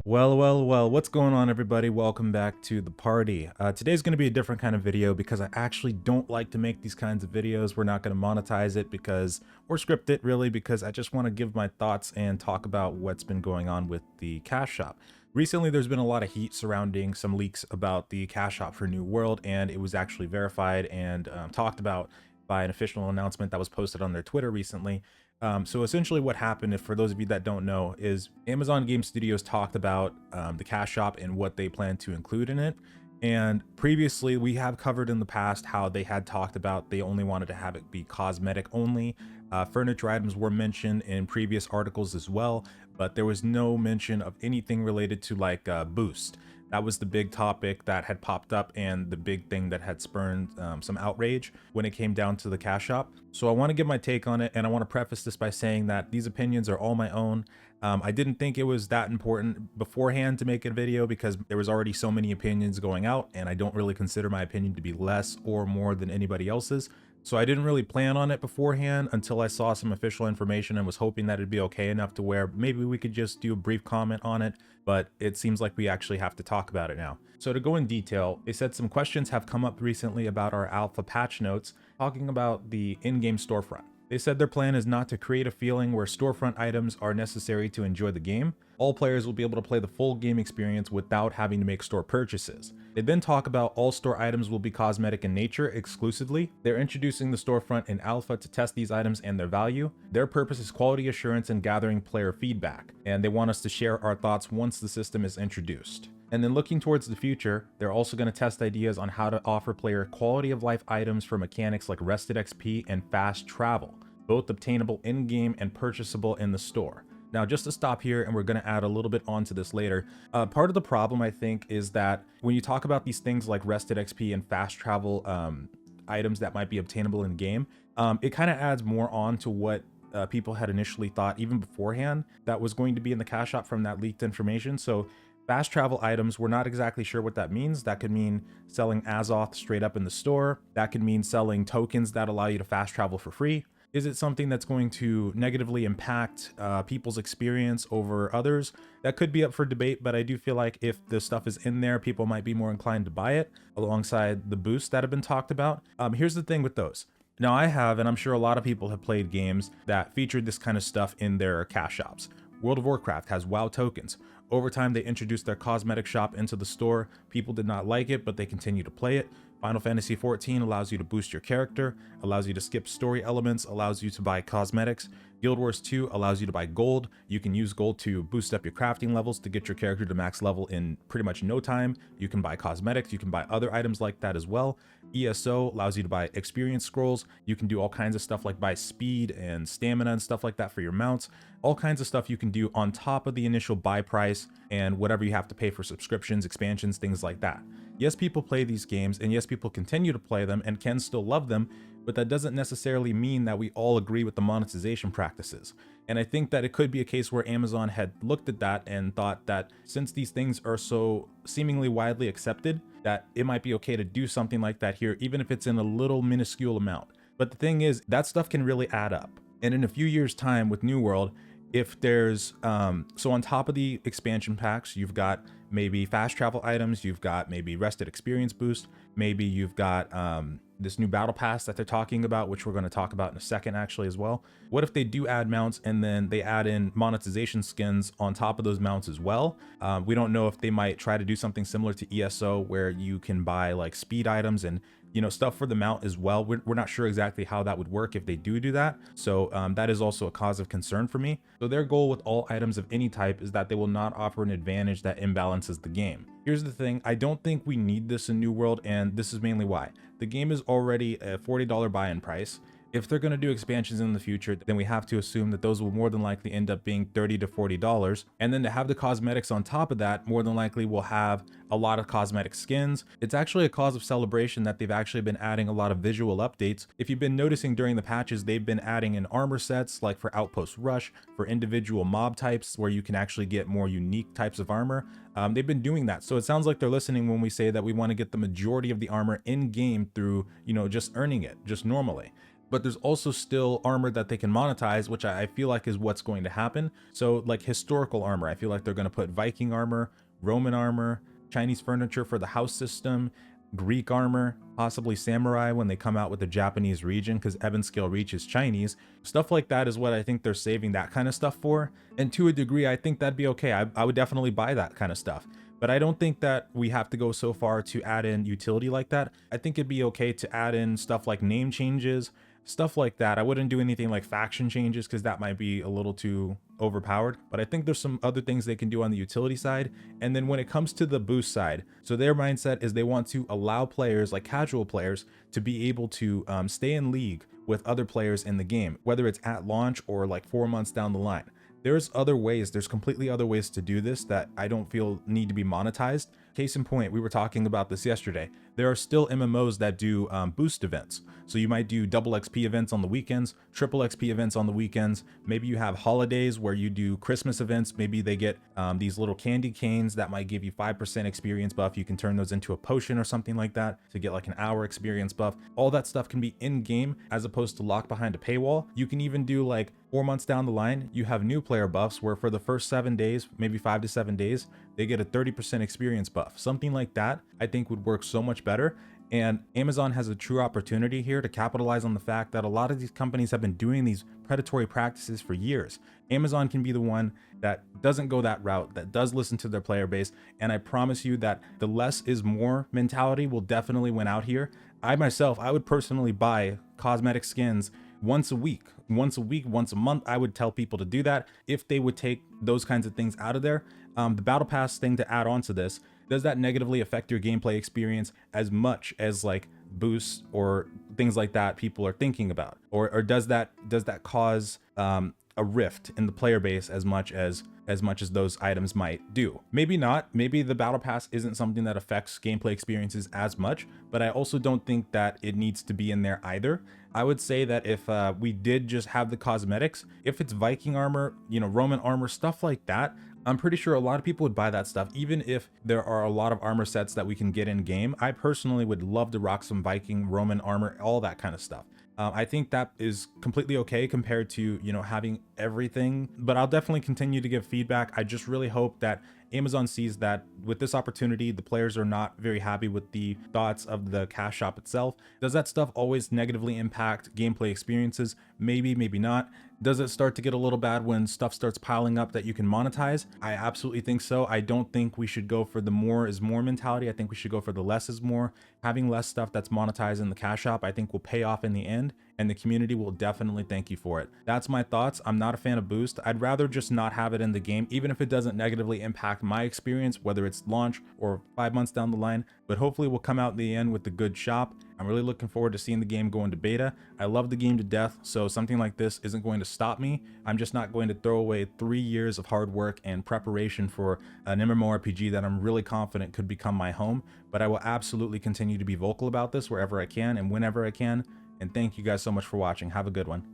Well, what's going on, everybody? Welcome back to the party. Today's going to be a different kind of video because I actually don't like to make these kinds of videos. We're not going to monetize it or script it really, because I just want to give my thoughts and talk about what's been going on with the cash shop. Recently, there's been a lot of heat surrounding some leaks about the cash shop for New World, and it was actually verified and talked about by an official announcement that was posted on their Twitter recently. So essentially what happened, if for those of you that don't know, is Amazon Game Studios talked about the cash shop and what they plan to include in it. And previously we have covered in the past how they had talked about they only wanted to have it be cosmetic only. Furniture items were mentioned in previous articles as well, but there was no mention of anything related to like boost. That was the big topic that had popped up and the big thing that had spurned some outrage when it came down to the cash shop. So I want to give my take on it, and I want to preface this by saying that these opinions are all my own. I didn't think it was that important beforehand to make a video because there was already so many opinions going out, and I don't really consider my opinion to be less or more than anybody else's. So I didn't really plan on it beforehand until I saw some official information and was hoping that it'd be okay enough to where maybe we could just do a brief comment on it, but it seems like we actually have to talk about it now. So to go in detail, they said some questions have come up recently about our alpha patch notes, talking about the in-game storefront. They said their plan is not to create a feeling where storefront items are necessary to enjoy the game. All players will be able to play the full game experience without having to make store purchases. They then talk about all store items will be cosmetic in nature exclusively. They're introducing the storefront in alpha to test these items and their value. Their purpose is quality assurance and gathering player feedback, and they want us to share our thoughts once the system is introduced. And then looking towards the future, they're also going to test ideas on how to offer player quality of life items for mechanics like rested XP and fast travel, both obtainable in-game and purchasable in the store. Now, just to stop here, and we're going to add a little bit onto this later, part of the problem I think is that when you talk about these things like rested XP and fast travel items that might be obtainable in game, it kind of adds more on to what people had initially thought even beforehand that was going to be in the cash shop from that leaked information. So fast travel items, we're not exactly sure what that means. That could mean selling Azoth straight up in the store. That could mean selling tokens that allow you to fast travel for free. Is it something that's going to negatively impact people's experience over others? That could be up for debate, but I do feel like if the stuff is in there, people might be more inclined to buy it alongside the boosts that have been talked about. Here's the thing with those. Now I have, and I'm sure a lot of people have played games that featured this kind of stuff in their cash shops. World of Warcraft has WoW tokens. Over time, they introduced their cosmetic shop into the store. People did not like it, but they continue to play it. Final Fantasy XIV allows you to boost your character, allows you to skip story elements, allows you to buy cosmetics. Guild Wars 2 allows you to buy gold. You can use gold to boost up your crafting levels to get your character to max level in pretty much no time. You can buy cosmetics, you can buy other items like that as well. ESO allows you to buy experience scrolls. You can do all kinds of stuff like buy speed and stamina and stuff like that for your mounts. All kinds of stuff you can do on top of the initial buy price and whatever you have to pay for subscriptions, expansions, things like that. Yes, people play these games, and yes, people continue to play them and can still love them, but that doesn't necessarily mean that we all agree with the monetization practices. And I think that it could be a case where Amazon had looked at that and thought that since these things are so seemingly widely accepted, that it might be okay to do something like that here, even if it's in a little minuscule amount. But the thing is, that stuff can really add up. And in a few years' time with New World, if there's so on top of the expansion packs, you've got maybe fast travel items, you've got maybe rested experience boost, maybe you've got this new battle pass that they're talking about, which we're going to talk about in a second actually as well. What if they do add mounts and then they add in monetization skins on top of those mounts as well? We don't know if they might try to do something similar to ESO where you can buy like speed items and stuff for the mount as well. We're not sure exactly how that would work if they do that. So that is also a cause of concern for me. So their goal with all items of any type is that they will not offer an advantage that imbalances the game. Here's the thing, I don't think we need this in New World, and this is mainly why. The game is already a $40 buy-in price. If they're going to do expansions in the future, then we have to assume that those will more than likely end up being $30 to $40. And then to have the cosmetics on top of that, more than likely we'll have a lot of cosmetic skins. It's actually a cause of celebration that they've actually been adding a lot of visual updates. If you've been noticing during the patches, they've been adding in armor sets like for Outpost Rush, for individual mob types where you can actually get more unique types of armor. They've been doing that. So it sounds like they're listening when we say that we want to get the majority of the armor in game through, just earning it just normally. but there's also still armor that they can monetize, which I feel like is what's going to happen. So like historical armor, I feel like they're going to put Viking armor, Roman armor, Chinese furniture for the house system, Greek armor, possibly samurai when they come out with the Japanese region, because Ebon Scale Reach is Chinese. Stuff like that is what I think they're saving that kind of stuff for. And to a degree, I think that'd be okay. I would definitely buy that kind of stuff. But I don't think that we have to go so far to add in utility like that. I think it'd be okay to add in stuff like name changes, stuff like that. I wouldn't do anything like faction changes because that might be a little too overpowered, but I think there's some other things they can do on the utility side. And then when it comes to the boost side, so their mindset is they want to allow players, like casual players, to be able to stay in league with other players in the game, whether it's at launch or like 4 months down the line. There's other ways, there's completely other ways to do this that I don't feel need to be monetized. Case in point, we were talking about this yesterday. There are still MMOs that do boost events. So you might do double XP events on the weekends, triple XP events on the weekends. Maybe you have holidays where you do Christmas events. Maybe they get these little candy canes that might give you 5% experience buff. You can turn those into a potion or something like that to get like an hour experience buff. All that stuff can be in game as opposed to locked behind a paywall. You can even do like 4 months down the line, you have new player buffs where for the first 7 days, maybe 5 to 7 days, they get a 30% experience buff. Something like that I think would work so much better. And Amazon has a true opportunity here to capitalize on the fact that a lot of these companies have been doing these predatory practices for years. Amazon can be the one that doesn't go that route, that does listen to their player base. And I promise you that the less is more mentality will definitely win out here. I myself, I would personally buy cosmetic skins once a week, once a month. I would tell people to do that if they would take those kinds of things out of there. The battle pass thing, to add on to this, does that negatively affect your gameplay experience as much as like boosts or things like that people are thinking about? Or does that cause a rift in the player base as much as those items might do? Maybe not. Maybe the battle pass isn't something that affects gameplay experiences as much, but I also don't think that it needs to be in there either. I would say that if we did just have the cosmetics, if it's Viking armor, you know, Roman armor, stuff like that, I'm pretty sure a lot of people would buy that stuff, even if there are a lot of armor sets that we can get in game. I personally would love to rock some Viking, Roman armor, all that kind of stuff. I think that is completely okay compared to, you know, having everything, but I'll definitely continue to give feedback. I just really hope that Amazon sees that with this opportunity, the players are not very happy with the thoughts of the cash shop itself. Does that stuff always negatively impact gameplay experiences? Maybe, maybe not. Does it start to get a little bad when stuff starts piling up that you can monetize? I absolutely think so. I don't think we should go for the more is more mentality. I think we should go for the less is more. Having less stuff that's monetized in the cash shop, I think will pay off in the end, and the community will definitely thank you for it. That's my thoughts. I'm not a fan of boost. I'd rather just not have it in the game, even if it doesn't negatively impact my experience, whether it's launch or 5 months down the line, but hopefully we'll come out in the end with the good shop. I'm really looking forward to seeing the game go into beta. I love the game to death, so something like this isn't going to stop me. I'm just not going to throw away 3 years of hard work and preparation for an MMORPG that I'm really confident could become my home, but I will absolutely continue to be vocal about this wherever I can and whenever I can. And thank you guys so much for watching. Have a good one.